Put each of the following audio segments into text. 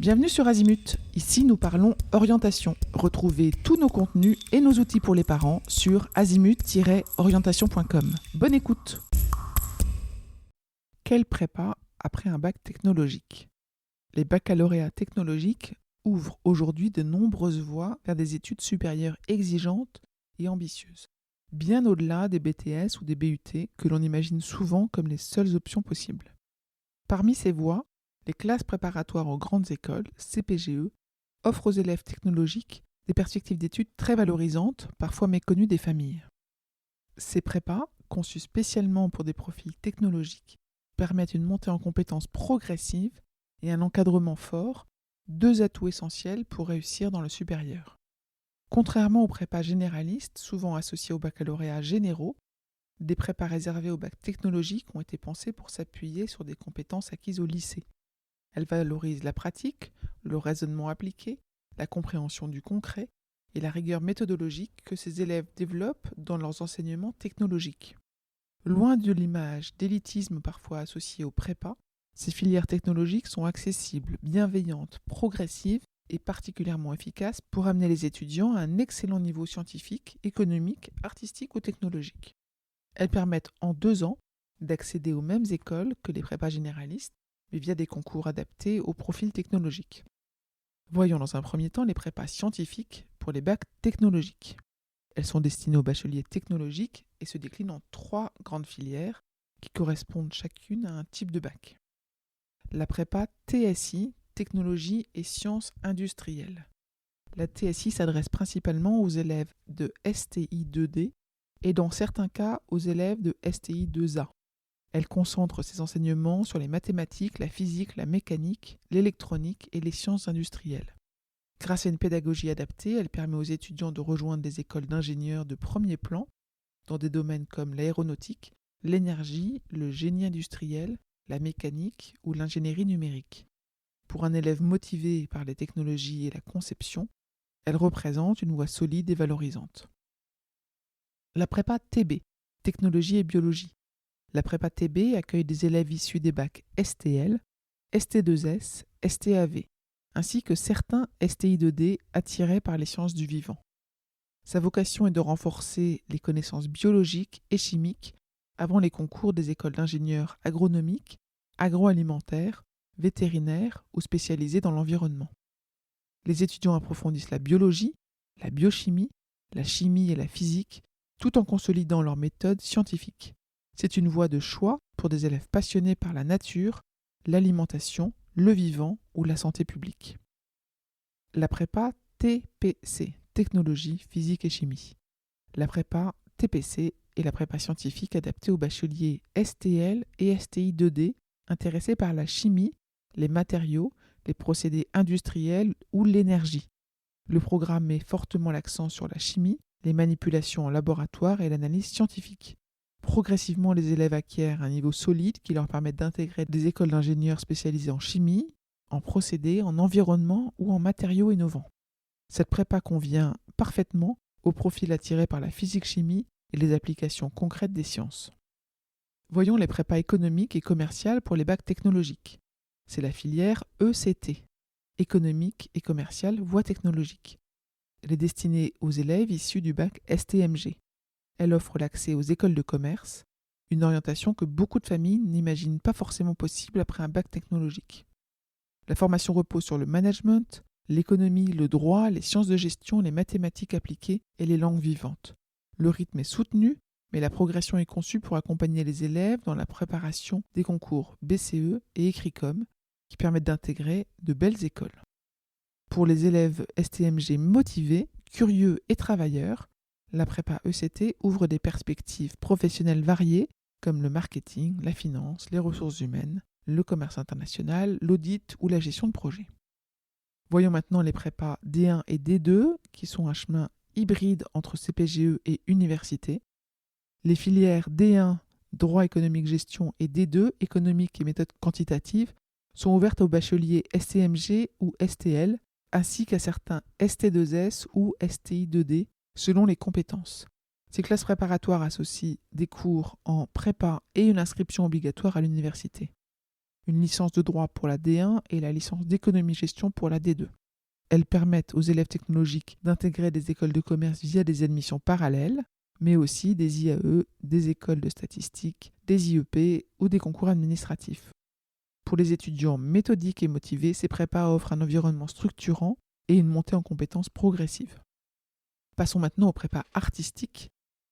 Bienvenue sur Azimut. Ici, nous parlons orientation. Retrouvez tous nos contenus et nos outils pour les parents sur azimut-orientation.com. Bonne écoute. Quelle prépa après un bac technologique ? Les baccalauréats technologiques ouvrent aujourd'hui de nombreuses voies vers des études supérieures exigeantes et ambitieuses, bien au-delà des BTS ou des BUT que l'on imagine souvent comme les seules options possibles. Parmi ces voies, les classes préparatoires aux grandes écoles, CPGE, offrent aux élèves technologiques des perspectives d'études très valorisantes, parfois méconnues des familles. Ces prépas, conçus spécialement pour des profils technologiques, permettent une montée en compétences progressive et un encadrement fort, deux atouts essentiels pour réussir dans le supérieur. Contrairement aux prépas généralistes, souvent associés aux baccalauréats généraux, des prépas réservés au bac technologique ont été pensés pour s'appuyer sur des compétences acquises au lycée. Elles valorisent la pratique, le raisonnement appliqué, la compréhension du concret et la rigueur méthodologique que ces élèves développent dans leurs enseignements technologiques. Loin de l'image d'élitisme parfois associée aux prépas, ces filières technologiques sont accessibles, bienveillantes, progressives et particulièrement efficaces pour amener les étudiants à un excellent niveau scientifique, économique, artistique ou technologique. Elles permettent en 2 ans d'accéder aux mêmes écoles que les prépas généralistes, mais via des concours adaptés au profil technologique. Voyons dans un premier temps les prépas scientifiques pour les bacs technologiques. Elles sont destinées aux bacheliers technologiques et se déclinent en 3 grandes filières qui correspondent chacune à un type de bac. La prépa TSI, Technologie et Sciences industrielles. La TSI s'adresse principalement aux élèves de STI 2D et dans certains cas aux élèves de STI 2A. Elle concentre ses enseignements sur les mathématiques, la physique, la mécanique, l'électronique et les sciences industrielles. Grâce à une pédagogie adaptée, elle permet aux étudiants de rejoindre des écoles d'ingénieurs de premier plan dans des domaines comme l'aéronautique, l'énergie, le génie industriel, la mécanique ou l'ingénierie numérique. Pour un élève motivé par les technologies et la conception, elle représente une voie solide et valorisante. La prépa TB, Technologie et Biologie. La prépa TB accueille des élèves issus des bacs STL, ST2S, STAV, ainsi que certains STI 2D attirés par les sciences du vivant. Sa vocation est de renforcer les connaissances biologiques et chimiques avant les concours des écoles d'ingénieurs agronomiques, agroalimentaires, vétérinaires ou spécialisés dans l'environnement. Les étudiants approfondissent la biologie, la biochimie, la chimie et la physique, tout en consolidant leurs méthodes scientifiques. C'est une voie de choix pour des élèves passionnés par la nature, l'alimentation, le vivant ou la santé publique. La prépa TPC, Technologie, Physique et Chimie. La prépa TPC est la prépa scientifique adaptée aux bacheliers STL et STI 2D intéressés par la chimie, les matériaux, les procédés industriels ou l'énergie. Le programme met fortement l'accent sur la chimie, les manipulations en laboratoire et l'analyse scientifique. Progressivement, les élèves acquièrent un niveau solide qui leur permet d'intégrer des écoles d'ingénieurs spécialisées en chimie, en procédés, en environnement ou en matériaux innovants. Cette prépa convient parfaitement au profil attiré par la physique-chimie et les applications concrètes des sciences. Voyons les prépas économiques et commerciales pour les bacs technologiques. C'est la filière ECT, économique et commerciale voie technologique. Elle est destinée aux élèves issus du bac STMG. Elle offre l'accès aux écoles de commerce, une orientation que beaucoup de familles n'imaginent pas forcément possible après un bac technologique. La formation repose sur le management, l'économie, le droit, les sciences de gestion, les mathématiques appliquées et les langues vivantes. Le rythme est soutenu, mais la progression est conçue pour accompagner les élèves dans la préparation des concours BCE et Écricom qui permettent d'intégrer de belles écoles. Pour les élèves STMG motivés, curieux et travailleurs, la prépa ECT ouvre des perspectives professionnelles variées comme le marketing, la finance, les ressources humaines, le commerce international, l'audit ou la gestion de projet. Voyons maintenant les prépas D1 et D2 qui sont un chemin hybride entre CPGE et université. Les filières D1, droit économique gestion et D2, économique et méthodes quantitatives, sont ouvertes aux bacheliers STMG ou STL ainsi qu'à certains ST2S ou STI 2D selon les compétences. Ces classes préparatoires associent des cours en prépa et une inscription obligatoire à l'université. une licence de droit pour la D1 et la licence d'économie-gestion pour la D2. Elles permettent aux élèves technologiques d'intégrer des écoles de commerce via des admissions parallèles, mais aussi des IAE, des écoles de statistique, des IEP ou des concours administratifs. Pour les étudiants méthodiques et motivés, ces prépas offrent un environnement structurant et une montée en compétences progressive. Passons maintenant aux prépas artistiques.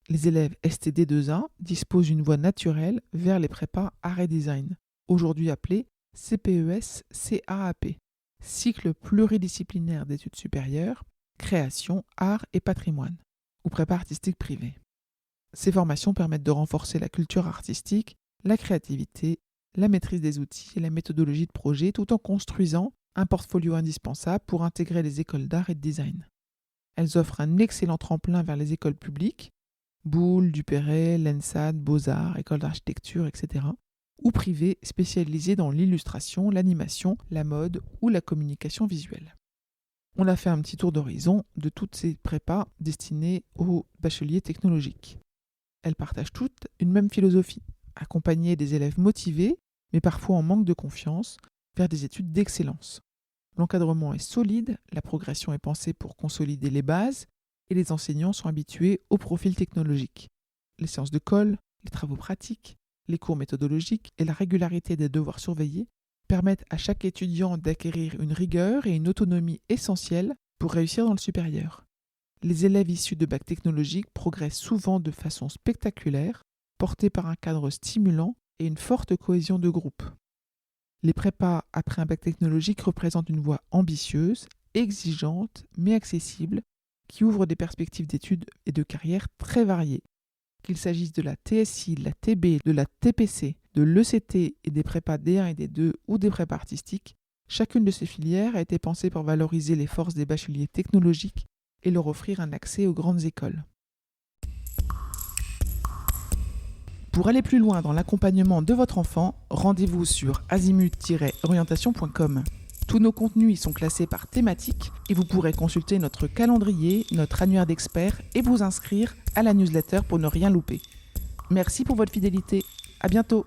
Les élèves STD2A disposent d'une voie naturelle vers les prépas Art et Design, aujourd'hui appelés CPES-CAAP, cycle pluridisciplinaire d'études supérieures, création, art et patrimoine, ou prépa artistique privée. Ces formations permettent de renforcer la culture artistique, la créativité, la maîtrise des outils et la méthodologie de projet, tout en construisant un portfolio indispensable pour intégrer les écoles d'art et de design. Elles offrent un excellent tremplin vers les écoles publiques, Boulle, Duperrey, l'ENSAD, Beaux-Arts, École d'architecture, etc., ou privées spécialisées dans l'illustration, l'animation, la mode ou la communication visuelle. On a fait un petit tour d'horizon de toutes ces prépas destinées aux bacheliers technologiques. Elles partagent toutes une même philosophie, accompagner des élèves motivés, mais parfois en manque de confiance, vers des études d'excellence. L'encadrement est solide, la progression est pensée pour consolider les bases, et les enseignants sont habitués au profil technologique. Les séances de colle, les travaux pratiques, les cours méthodologiques et la régularité des devoirs surveillés permettent à chaque étudiant d'acquérir une rigueur et une autonomie essentielles pour réussir dans le supérieur. Les élèves issus de bacs technologiques progressent souvent de façon spectaculaire, portés par un cadre stimulant et une forte cohésion de groupe. Les prépas après un bac technologique représentent une voie ambitieuse, exigeante, mais accessible, qui ouvre des perspectives d'études et de carrière très variées. Qu'il s'agisse de la TSI, de la TB, de la TPC, de l'ECT et des prépas D1 et D2 ou des prépas artistiques, chacune de ces filières a été pensée pour valoriser les forces des bacheliers technologiques et leur offrir un accès aux grandes écoles. Pour aller plus loin dans l'accompagnement de votre enfant, rendez-vous sur azimut-orientation.com. Tous nos contenus y sont classés par thématique et vous pourrez consulter notre calendrier, notre annuaire d'experts et vous inscrire à la newsletter pour ne rien louper. Merci pour votre fidélité. À bientôt.